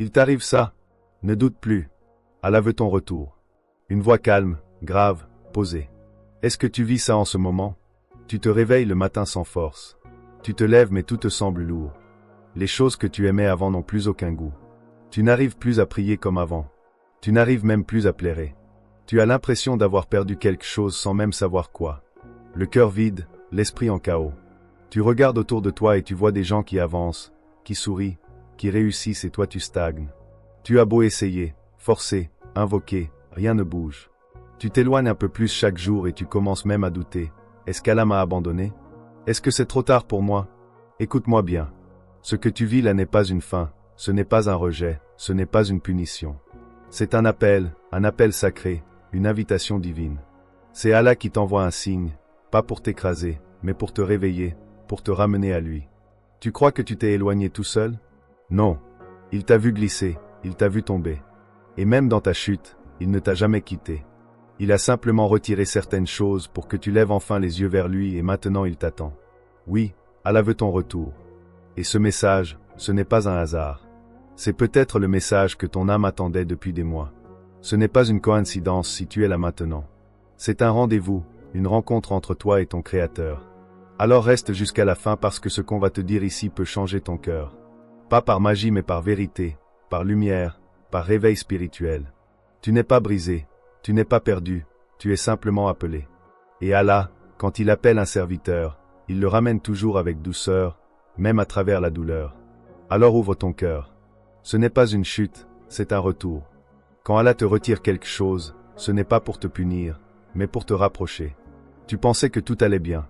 Il t'arrive ça? Ne doute plus. Allah veut ton retour. Une voix calme, grave, posée. Est-ce que tu vis ça en ce moment? Tu te réveilles le matin sans force. Tu te lèves mais tout te semble lourd. Les choses que tu aimais avant n'ont plus aucun goût. Tu n'arrives plus à prier comme avant. Tu n'arrives même plus à plairer. Tu as l'impression d'avoir perdu quelque chose sans même savoir quoi. Le cœur vide, l'esprit en chaos. Tu regardes autour de toi et tu vois des gens qui avancent, qui sourient, qui réussissent et toi tu stagnes. Tu as beau essayer, forcer, invoquer, rien ne bouge. Tu t'éloignes un peu plus chaque jour et tu commences même à douter. Est-ce qu'Allah m'a abandonné? Est-ce que c'est trop tard pour moi? Écoute-moi bien. Ce que tu vis là n'est pas une fin, ce n'est pas un rejet, ce n'est pas une punition. C'est un appel sacré, une invitation divine. C'est Allah qui t'envoie un signe, pas pour t'écraser, mais pour te réveiller, pour te ramener à lui. Tu crois que tu t'es éloigné tout seul? Non. Il t'a vu glisser, il t'a vu tomber. Et même dans ta chute, il ne t'a jamais quitté. Il a simplement retiré certaines choses pour que tu lèves enfin les yeux vers lui et maintenant il t'attend. Oui, Allah veut ton retour. Et ce message, ce n'est pas un hasard. C'est peut-être le message que ton âme attendait depuis des mois. Ce n'est pas une coïncidence si tu es là maintenant. C'est un rendez-vous, une rencontre entre toi et ton Créateur. Alors reste jusqu'à la fin parce que ce qu'on va te dire ici peut changer ton cœur. Pas par magie mais par vérité, par lumière, par réveil spirituel. Tu n'es pas brisé, tu n'es pas perdu, tu es simplement appelé. Et Allah, quand il appelle un serviteur, il le ramène toujours avec douceur, même à travers la douleur. Alors ouvre ton cœur. Ce n'est pas une chute, c'est un retour. Quand Allah te retire quelque chose, ce n'est pas pour te punir, mais pour te rapprocher. Tu pensais que tout allait bien.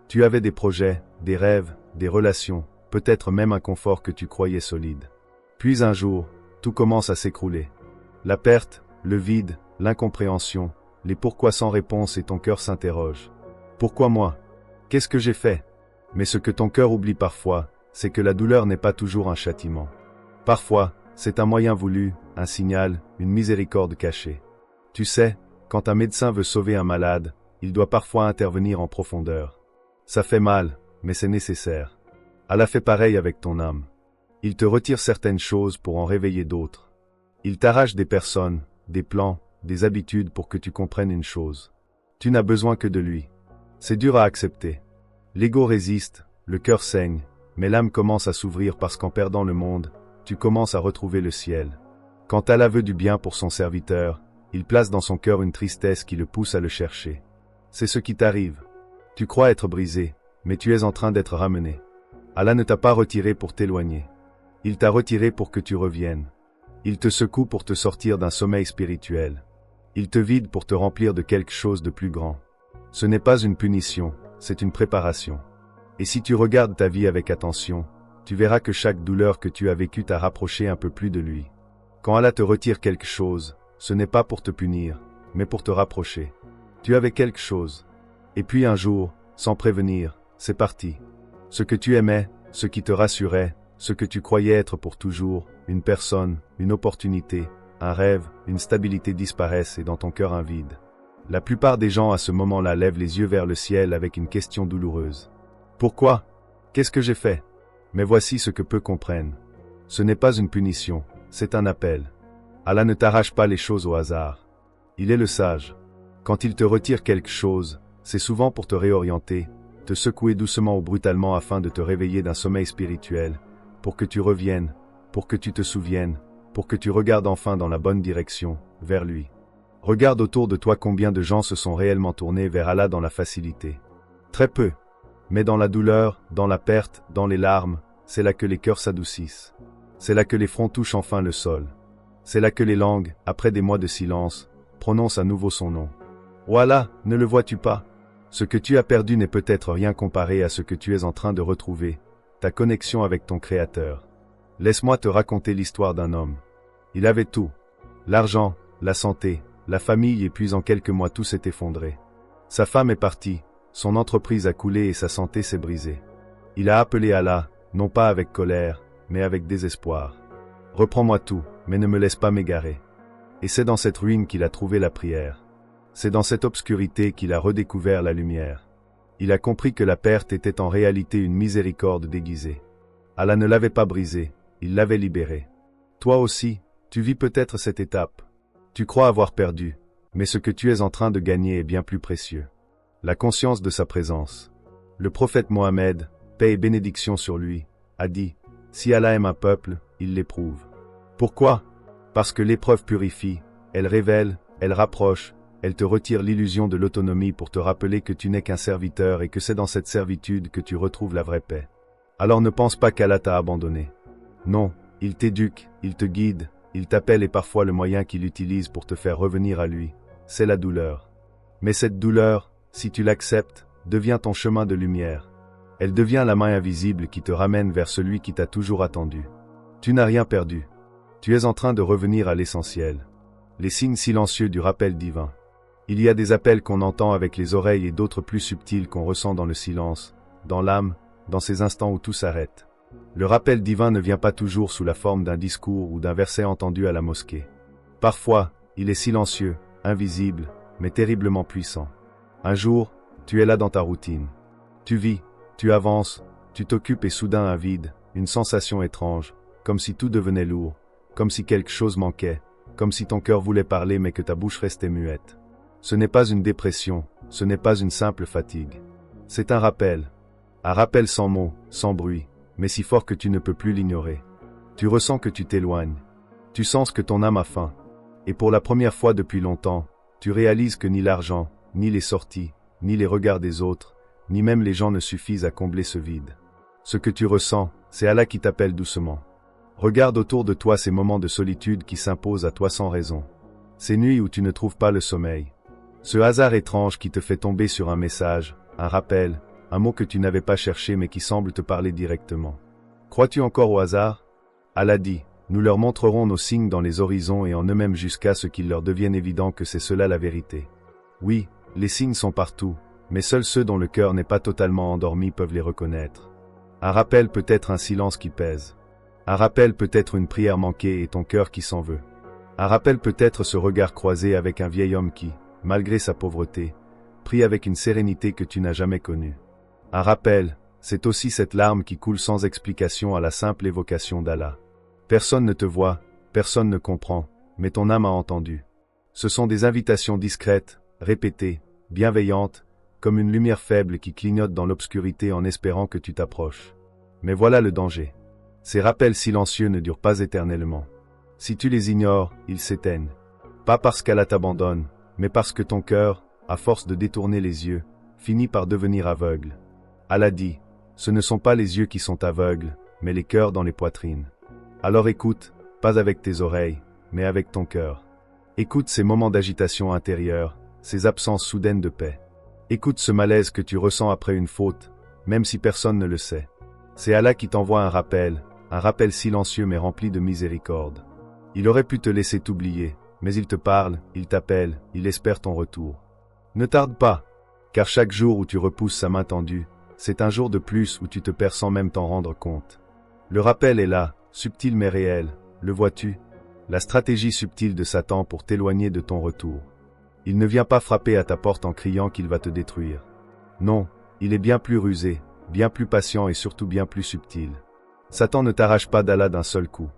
Tu avais des projets, des rêves, des relations, peut-être même un confort que tu croyais solide. Puis un jour, tout commence à s'écrouler. La perte, le vide, l'incompréhension, les pourquoi sans réponse et ton cœur s'interroge. Pourquoi moi? Qu'est-ce que j'ai fait? Mais ce que ton cœur oublie parfois, c'est que la douleur n'est pas toujours un châtiment. Parfois, c'est un moyen voulu, un signal, une miséricorde cachée. Tu sais, quand un médecin veut sauver un malade, il doit parfois intervenir en profondeur. Ça fait mal, mais c'est nécessaire. Allah fait pareil avec ton âme. Il te retire certaines choses pour en réveiller d'autres. Il t'arrache des personnes, des plans, des habitudes pour que tu comprennes une chose. Tu n'as besoin que de lui. C'est dur à accepter. L'ego résiste, le cœur saigne, mais l'âme commence à s'ouvrir parce qu'en perdant le monde, tu commences à retrouver le ciel. Quand Allah veut du bien pour son serviteur, il place dans son cœur une tristesse qui le pousse à le chercher. C'est ce qui t'arrive. Tu crois être brisé, mais tu es en train d'être ramené. Allah ne t'a pas retiré pour t'éloigner. Il t'a retiré pour que tu reviennes. Il te secoue pour te sortir d'un sommeil spirituel. Il te vide pour te remplir de quelque chose de plus grand. Ce n'est pas une punition, c'est une préparation. Et si tu regardes ta vie avec attention, tu verras que chaque douleur que tu as vécue t'a rapproché un peu plus de lui. Quand Allah te retire quelque chose, ce n'est pas pour te punir, mais pour te rapprocher. Tu avais quelque chose. Et puis un jour, sans prévenir, c'est parti. Ce que tu aimais, ce qui te rassurait, ce que tu croyais être pour toujours, une personne, une opportunité, un rêve, une stabilité disparaissent et dans ton cœur un vide. La plupart des gens à ce moment-là lèvent les yeux vers le ciel avec une question douloureuse. Pourquoi? Qu'est-ce que j'ai fait? Mais voici ce que peu comprennent. Ce n'est pas une punition, c'est un appel. Allah ne t'arrache pas les choses au hasard. Il est le sage. Quand il te retire quelque chose, c'est souvent pour te réorienter, te secouer doucement ou brutalement afin de te réveiller d'un sommeil spirituel, pour que tu reviennes, pour que tu te souviennes, pour que tu regardes enfin dans la bonne direction, vers lui. Regarde autour de toi combien de gens se sont réellement tournés vers Allah dans la facilité. Très peu. Mais dans la douleur, dans la perte, dans les larmes, c'est là que les cœurs s'adoucissent. C'est là que les fronts touchent enfin le sol. C'est là que les langues, après des mois de silence, prononcent à nouveau son nom. Voilà, ne le vois-tu pas? Ce que tu as perdu n'est peut-être rien comparé à ce que tu es en train de retrouver, ta connexion avec ton Créateur. Laisse-moi te raconter l'histoire d'un homme. Il avait tout. L'argent, la santé, la famille et puis en quelques mois tout s'est effondré. Sa femme est partie, son entreprise a coulé et sa santé s'est brisée. Il a appelé Allah, non pas avec colère, mais avec désespoir. Reprends-moi tout, mais ne me laisse pas m'égarer. Et c'est dans cette ruine qu'il a trouvé la prière. C'est dans cette obscurité qu'il a redécouvert la lumière. Il a compris que la perte était en réalité une miséricorde déguisée. Allah ne l'avait pas brisé, il l'avait libéré. Toi aussi, tu vis peut-être cette étape. Tu crois avoir perdu, mais ce que tu es en train de gagner est bien plus précieux. La conscience de sa présence. Le prophète Mohammed, paix et bénédiction sur lui, a dit « Si Allah aime un peuple, il l'éprouve ». Pourquoi? Parce que l'épreuve purifie, elle révèle, elle rapproche, elle te retire l'illusion de l'autonomie pour te rappeler que tu n'es qu'un serviteur et que c'est dans cette servitude que tu retrouves la vraie paix. Alors ne pense pas qu'Allah t'a abandonné. Non, il t'éduque, il te guide, il t'appelle et parfois le moyen qu'il utilise pour te faire revenir à lui, c'est la douleur. Mais cette douleur, si tu l'acceptes, devient ton chemin de lumière. Elle devient la main invisible qui te ramène vers celui qui t'a toujours attendu. Tu n'as rien perdu. Tu es en train de revenir à l'essentiel. Les signes silencieux du rappel divin. Il y a des appels qu'on entend avec les oreilles et d'autres plus subtils qu'on ressent dans le silence, dans l'âme, dans ces instants où tout s'arrête. Le rappel divin ne vient pas toujours sous la forme d'un discours ou d'un verset entendu à la mosquée. Parfois, il est silencieux, invisible, mais terriblement puissant. Un jour, tu es là dans ta routine. Tu vis, tu avances, tu t'occupes et soudain un vide, une sensation étrange, comme si tout devenait lourd, comme si quelque chose manquait, comme si ton cœur voulait parler mais que ta bouche restait muette. Ce n'est pas une dépression, ce n'est pas une simple fatigue. C'est un rappel sans mots, sans bruit, mais si fort que tu ne peux plus l'ignorer. Tu ressens que tu t'éloignes. Tu sens que ton âme a faim. Et pour la première fois depuis longtemps, tu réalises que ni l'argent, ni les sorties, ni les regards des autres, ni même les gens ne suffisent à combler ce vide. Ce que tu ressens, c'est Allah qui t'appelle doucement. Regarde autour de toi ces moments de solitude qui s'imposent à toi sans raison. Ces nuits où tu ne trouves pas le sommeil. Ce hasard étrange qui te fait tomber sur un message, un rappel, un mot que tu n'avais pas cherché mais qui semble te parler directement. Crois-tu encore au hasard? Allah dit, nous leur montrerons nos signes dans les horizons et en eux-mêmes jusqu'à ce qu'il leur devienne évident que c'est cela la vérité. Oui, les signes sont partout, mais seuls ceux dont le cœur n'est pas totalement endormi peuvent les reconnaître. Un rappel peut être un silence qui pèse. Un rappel peut être une prière manquée et ton cœur qui s'en veut. Un rappel peut être ce regard croisé avec un vieil homme qui, malgré sa pauvreté, prie avec une sérénité que tu n'as jamais connue. Un rappel, c'est aussi cette larme qui coule sans explication à la simple évocation d'Allah. Personne ne te voit, personne ne comprend, mais ton âme a entendu. Ce sont des invitations discrètes, répétées, bienveillantes, comme une lumière faible qui clignote dans l'obscurité en espérant que tu t'approches. Mais voilà le danger. Ces rappels silencieux ne durent pas éternellement. Si tu les ignores, ils s'éteignent. Pas parce qu'Allah t'abandonne, mais parce que ton cœur, à force de détourner les yeux, finit par devenir aveugle. Allah dit, ce ne sont pas les yeux qui sont aveugles, mais les cœurs dans les poitrines. Alors écoute, pas avec tes oreilles, mais avec ton cœur. Écoute ces moments d'agitation intérieure, ces absences soudaines de paix. Écoute ce malaise que tu ressens après une faute, même si personne ne le sait. C'est Allah qui t'envoie un rappel silencieux mais rempli de miséricorde. Il aurait pu te laisser t'oublier, mais il te parle, il t'appelle, il espère ton retour. Ne tarde pas, car chaque jour où tu repousses sa main tendue, c'est un jour de plus où tu te perds sans même t'en rendre compte. Le rappel est là, subtil mais réel, le vois-tu? La stratégie subtile de Satan pour t'éloigner de ton retour. Il ne vient pas frapper à ta porte en criant qu'il va te détruire. Non, il est bien plus rusé, bien plus patient et surtout bien plus subtil. Satan ne t'arrache pas d'Allah d'un seul coup.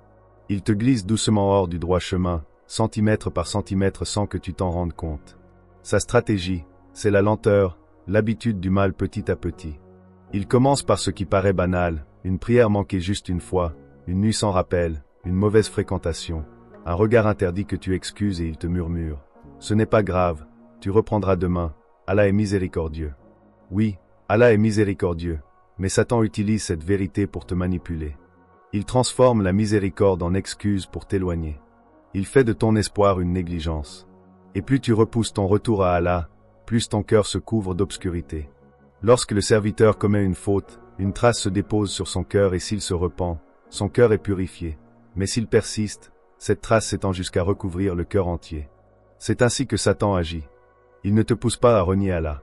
Il te glisse doucement hors du droit chemin, centimètre par centimètre sans que tu t'en rendes compte. Sa stratégie, c'est la lenteur, l'habitude du mal petit à petit. Il commence par ce qui paraît banal, une prière manquée juste une fois, une nuit sans rappel, une mauvaise fréquentation, un regard interdit que tu excuses et il te murmure. Ce n'est pas grave, tu reprendras demain, Allah est miséricordieux. Oui, Allah est miséricordieux, mais Satan utilise cette vérité pour te manipuler. Il transforme la miséricorde en excuse pour t'éloigner. Il fait de ton espoir une négligence. Et plus tu repousses ton retour à Allah, plus ton cœur se couvre d'obscurité. Lorsque le serviteur commet une faute, une trace se dépose sur son cœur et s'il se repent, son cœur est purifié. Mais s'il persiste, cette trace s'étend jusqu'à recouvrir le cœur entier. C'est ainsi que Satan agit. Il ne te pousse pas à renier Allah.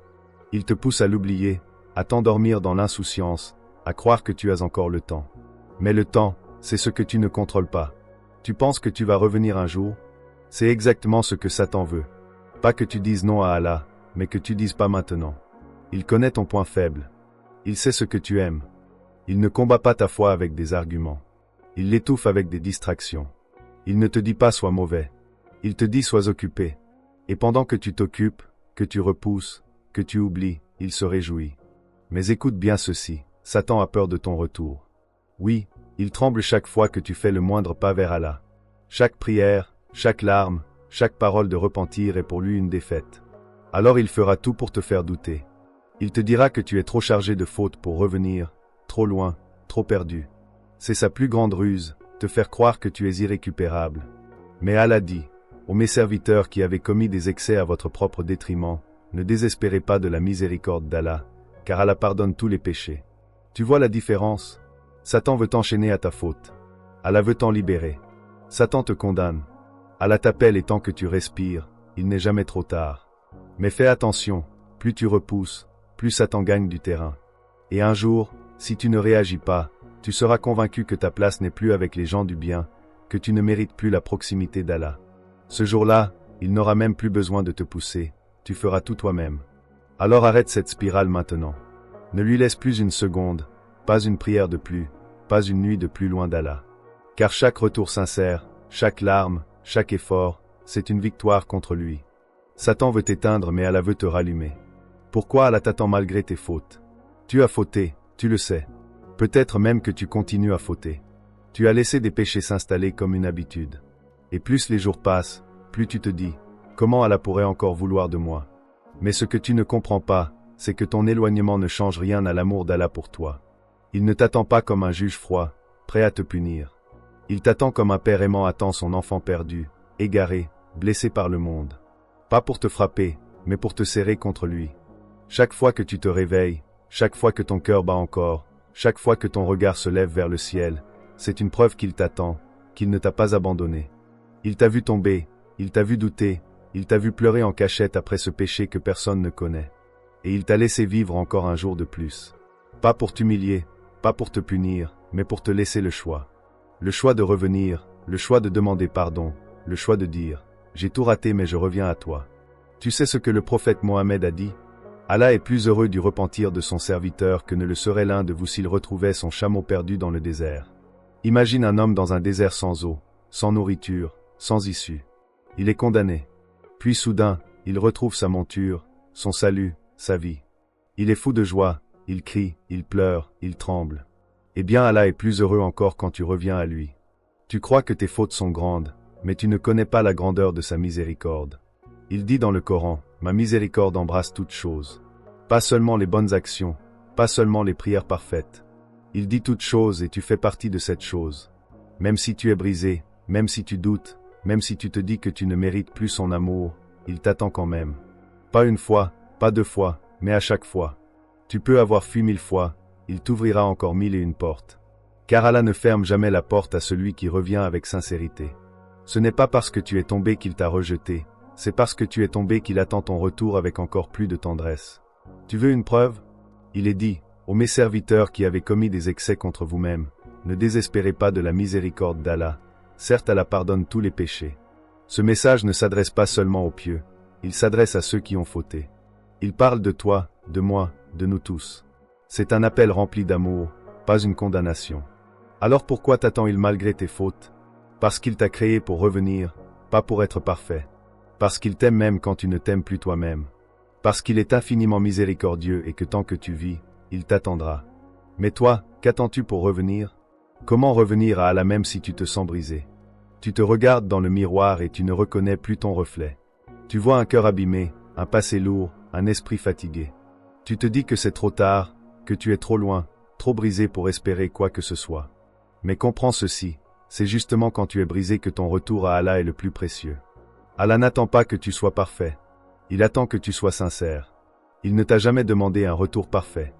Il te pousse à l'oublier, à t'endormir dans l'insouciance, à croire que tu as encore le temps. Mais le temps, c'est ce que tu ne contrôles pas. Tu penses que tu vas revenir un jour? C'est exactement ce que Satan veut. Pas que tu dises non à Allah, mais que tu dises pas maintenant. Il connaît ton point faible. Il sait ce que tu aimes. Il ne combat pas ta foi avec des arguments. Il l'étouffe avec des distractions. Il ne te dit pas sois mauvais. Il te dit sois occupé. Et pendant que tu t'occupes, que tu repousses, que tu oublies, il se réjouit. Mais écoute bien ceci, Satan a peur de ton retour. Oui, il tremble chaque fois que tu fais le moindre pas vers Allah. Chaque prière, chaque larme, chaque parole de repentir est pour lui une défaite. Alors il fera tout pour te faire douter. Il te dira que tu es trop chargé de fautes pour revenir, trop loin, trop perdu. C'est sa plus grande ruse, te faire croire que tu es irrécupérable. Mais Allah dit, ô mes serviteurs qui avez commis des excès à votre propre détriment, ne désespérez pas de la miséricorde d'Allah, car Allah pardonne tous les péchés. Tu vois la différence? Satan veut t'enchaîner à ta faute. Allah veut t'en libérer. Satan te condamne. Allah t'appelle et tant que tu respires, il n'est jamais trop tard. Mais fais attention, plus tu repousses, plus Satan gagne du terrain. Et un jour, si tu ne réagis pas, tu seras convaincu que ta place n'est plus avec les gens du bien, que tu ne mérites plus la proximité d'Allah. Ce jour-là, il n'aura même plus besoin de te pousser, tu feras tout toi-même. Alors arrête cette spirale maintenant. Ne lui laisse plus une seconde, pas une prière de plus, pas une nuit de plus loin d'Allah. Car chaque retour sincère, chaque larme, chaque effort, c'est une victoire contre lui. Satan veut t'éteindre mais Allah veut te rallumer. Pourquoi Allah t'attend malgré tes fautes? Tu as fauté, tu le sais. Peut-être même que tu continues à fauter. Tu as laissé des péchés s'installer comme une habitude. Et plus les jours passent, plus tu te dis, comment Allah pourrait encore vouloir de moi? Mais ce que tu ne comprends pas, c'est que ton éloignement ne change rien à l'amour d'Allah pour toi. Il ne t'attend pas comme un juge froid, prêt à te punir. Il t'attend comme un père aimant attend son enfant perdu, égaré, blessé par le monde. Pas pour te frapper, mais pour te serrer contre lui. Chaque fois que tu te réveilles, chaque fois que ton cœur bat encore, chaque fois que ton regard se lève vers le ciel, c'est une preuve qu'il t'attend, qu'il ne t'a pas abandonné. Il t'a vu tomber, il t'a vu douter, il t'a vu pleurer en cachette après ce péché que personne ne connaît. Et il t'a laissé vivre encore un jour de plus. Pas pour t'humilier, pas pour te punir, mais pour te laisser le choix. Le choix de revenir, le choix de demander pardon, le choix de dire « J'ai tout raté mais je reviens à toi ». Tu sais ce que le prophète Mohammed a dit? Allah est plus heureux du repentir de son serviteur que ne le serait l'un de vous s'il retrouvait son chameau perdu dans le désert. Imagine un homme dans un désert sans eau, sans nourriture, sans issue. Il est condamné. Puis soudain, il retrouve sa monture, son salut, sa vie. Il est fou de joie, il crie, il pleure, il tremble. Eh bien Allah est plus heureux encore quand tu reviens à lui. Tu crois que tes fautes sont grandes, mais tu ne connais pas la grandeur de sa miséricorde. Il dit dans le Coran, « Ma miséricorde embrasse toutes choses. » Pas seulement les bonnes actions, pas seulement les prières parfaites. Il dit toutes choses et tu fais partie de cette chose. Même si tu es brisé, même si tu doutes, même si tu te dis que tu ne mérites plus son amour, il t'attend quand même. Pas une fois, pas deux fois, mais à chaque fois. Tu peux avoir fui 1000 fois, il t'ouvrira encore 1001 portes. Car Allah ne ferme jamais la porte à celui qui revient avec sincérité. Ce n'est pas parce que tu es tombé qu'il t'a rejeté, c'est parce que tu es tombé qu'il attend ton retour avec encore plus de tendresse. Tu veux une preuve? Il est dit, ô mes serviteurs qui avez commis des excès contre vous-même, ne désespérez pas de la miséricorde d'Allah, certes Allah pardonne tous les péchés. Ce message ne s'adresse pas seulement aux pieux, il s'adresse à ceux qui ont fauté. Il parle de toi, de moi, de nous tous. C'est un appel rempli d'amour, pas une condamnation. Alors pourquoi t'attend-il malgré tes fautes? Parce qu'il t'a créé pour revenir, pas pour être parfait. Parce qu'il t'aime même quand tu ne t'aimes plus toi-même. Parce qu'il est infiniment miséricordieux et que tant que tu vis, il t'attendra. Mais toi, qu'attends-tu pour revenir? Comment revenir à Allah même si tu te sens brisé? Tu te regardes dans le miroir et tu ne reconnais plus ton reflet. Tu vois un cœur abîmé, un passé lourd, un esprit fatigué. Tu te dis que c'est trop tard, que tu es trop loin, trop brisé pour espérer quoi que ce soit. Mais comprends ceci, c'est justement quand tu es brisé que ton retour à Allah est le plus précieux. Allah n'attend pas que tu sois parfait. Il attend que tu sois sincère. Il ne t'a jamais demandé un retour parfait.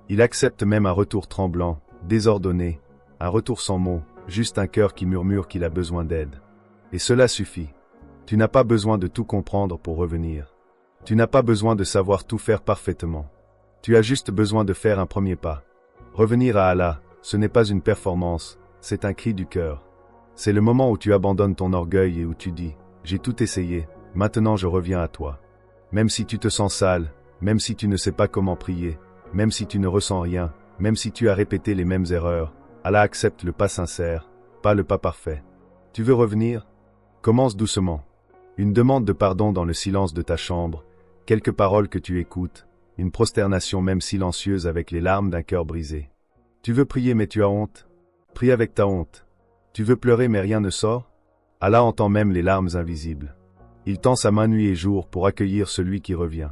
Il accepte même un retour tremblant, désordonné, un retour sans mots, juste un cœur qui murmure qu'il a besoin d'aide. Et cela suffit. Tu n'as pas besoin de tout comprendre pour revenir. Tu n'as pas besoin de savoir tout faire parfaitement. Tu as juste besoin de faire un premier pas. Revenir à Allah, ce n'est pas une performance, c'est un cri du cœur. C'est le moment où tu abandonnes ton orgueil et où tu dis « J'ai tout essayé, maintenant je reviens à toi ». Même si tu te sens sale, même si tu ne sais pas comment prier, même si tu ne ressens rien, même si tu as répété les mêmes erreurs, Allah accepte le pas sincère, pas le pas parfait. Tu veux revenir? Commence doucement. Une demande de pardon dans le silence de ta chambre, quelques paroles que tu écoutes, une prosternation même silencieuse avec les larmes d'un cœur brisé. Tu veux prier mais tu as honte? Prie avec ta honte. Tu veux pleurer mais rien ne sort? Allah entend même les larmes invisibles. Il tend sa main nuit et jour pour accueillir celui qui revient.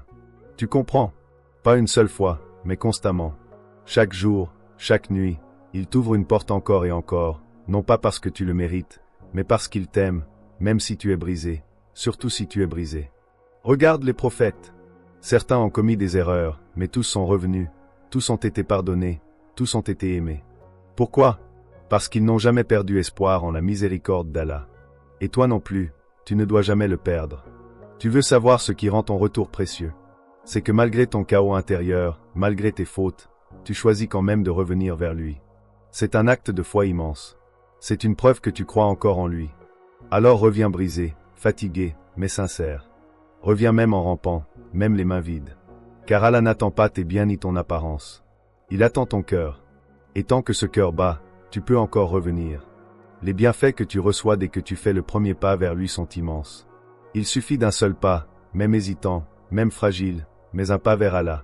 Tu comprends? Pas une seule fois, mais constamment. Chaque jour, chaque nuit, il t'ouvre une porte encore et encore, non pas parce que tu le mérites, mais parce qu'il t'aime, même si tu es brisé, surtout si tu es brisé. Regarde les prophètes. Certains ont commis des erreurs, mais tous sont revenus, tous ont été pardonnés, tous ont été aimés. Pourquoi? Parce qu'ils n'ont jamais perdu espoir en la miséricorde d'Allah. Et toi non plus, tu ne dois jamais le perdre. Tu veux savoir ce qui rend ton retour précieux? C'est que malgré ton chaos intérieur, malgré tes fautes, tu choisis quand même de revenir vers lui. C'est un acte de foi immense. C'est une preuve que tu crois encore en lui. Alors reviens brisé, fatigué, mais sincère. Reviens même en rampant, même les mains vides. Car Allah n'attend pas tes biens ni ton apparence. Il attend ton cœur. Et tant que ce cœur bat, tu peux encore revenir. Les bienfaits que tu reçois dès que tu fais le premier pas vers lui sont immenses. Il suffit d'un seul pas, même hésitant, même fragile, mais un pas vers Allah.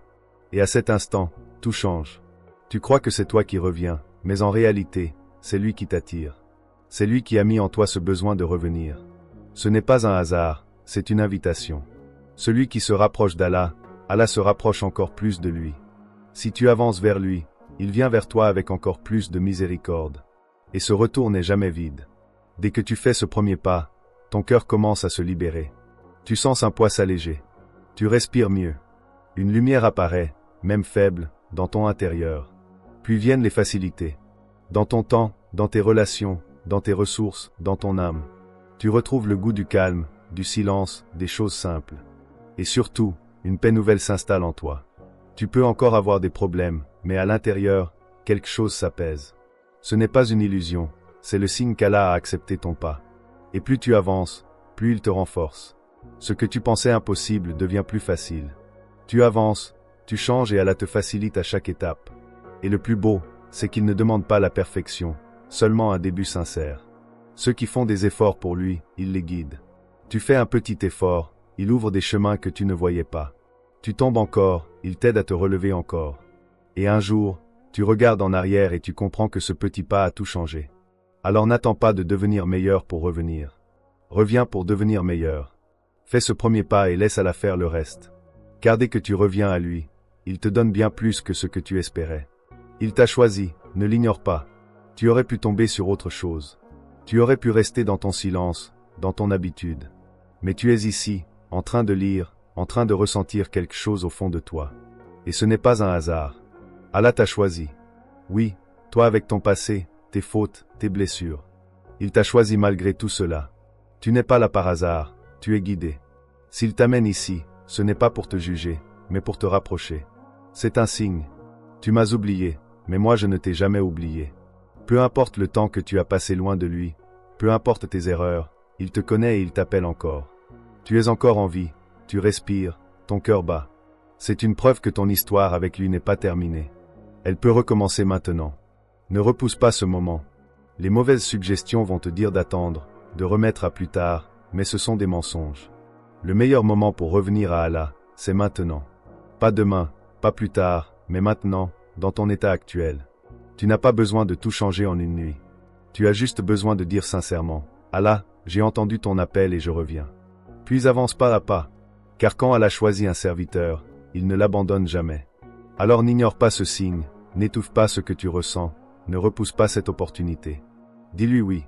Et à cet instant, tout change. Tu crois que c'est toi qui reviens, mais en réalité, c'est lui qui t'attire. C'est lui qui a mis en toi ce besoin de revenir. Ce n'est pas un hasard, c'est une invitation. Celui qui se rapproche d'Allah, Allah se rapproche encore plus de lui. Si tu avances vers lui, il vient vers toi avec encore plus de miséricorde. Et ce retour n'est jamais vide. Dès que tu fais ce premier pas, ton cœur commence à se libérer. Tu sens un poids s'alléger. Tu respires mieux. Une lumière apparaît, même faible, dans ton intérieur. Puis viennent les facilités. Dans ton temps, dans tes relations, dans tes ressources, dans ton âme. Tu retrouves le goût du calme, du silence, des choses simples. Et surtout, une paix nouvelle s'installe en toi. Tu peux encore avoir des problèmes, mais à l'intérieur, quelque chose s'apaise. Ce n'est pas une illusion, c'est le signe qu'Allah a accepté ton pas. Et plus tu avances, plus il te renforce. Ce que tu pensais impossible devient plus facile. Tu avances, tu changes et Allah te facilite à chaque étape. Et le plus beau, c'est qu'il ne demande pas la perfection, seulement un début sincère. Ceux qui font des efforts pour lui, il les guide. Tu fais un petit effort, il ouvre des chemins que tu ne voyais pas. Tu tombes encore, il t'aide à te relever encore. Et un jour, tu regardes en arrière et tu comprends que ce petit pas a tout changé. Alors n'attends pas de devenir meilleur pour revenir. Reviens pour devenir meilleur. Fais ce premier pas et laisse Allah faire le reste. Car dès que tu reviens à lui, il te donne bien plus que ce que tu espérais. Il t'a choisi, ne l'ignore pas. Tu aurais pu tomber sur autre chose. Tu aurais pu rester dans ton silence, dans ton habitude. Mais tu es ici, en train de lire, en train de ressentir quelque chose au fond de toi. Et ce n'est pas un hasard. Allah t'a choisi. Oui, toi avec ton passé, tes fautes, tes blessures. Il t'a choisi malgré tout cela. Tu n'es pas là par hasard, tu es guidé. S'il t'amène ici, ce n'est pas pour te juger, mais pour te rapprocher. C'est un signe. Tu m'as oublié, mais moi je ne t'ai jamais oublié. Peu importe le temps que tu as passé loin de lui, peu importe tes erreurs, il te connaît et il t'appelle encore. Tu es encore en vie, tu respires, ton cœur bat. C'est une preuve que ton histoire avec lui n'est pas terminée. Elle peut recommencer maintenant. Ne repousse pas ce moment. Les mauvaises suggestions vont te dire d'attendre, de remettre à plus tard, mais ce sont des mensonges. Le meilleur moment pour revenir à Allah, c'est maintenant. Pas demain, pas plus tard, mais maintenant, dans ton état actuel. Tu n'as pas besoin de tout changer en une nuit. Tu as juste besoin de dire sincèrement, Allah, j'ai entendu ton appel et je reviens. Puis avance pas à pas. Car quand Allah choisit un serviteur, il ne l'abandonne jamais. Alors n'ignore pas ce signe, n'étouffe pas ce que tu ressens, ne repousse pas cette opportunité. Dis-lui oui.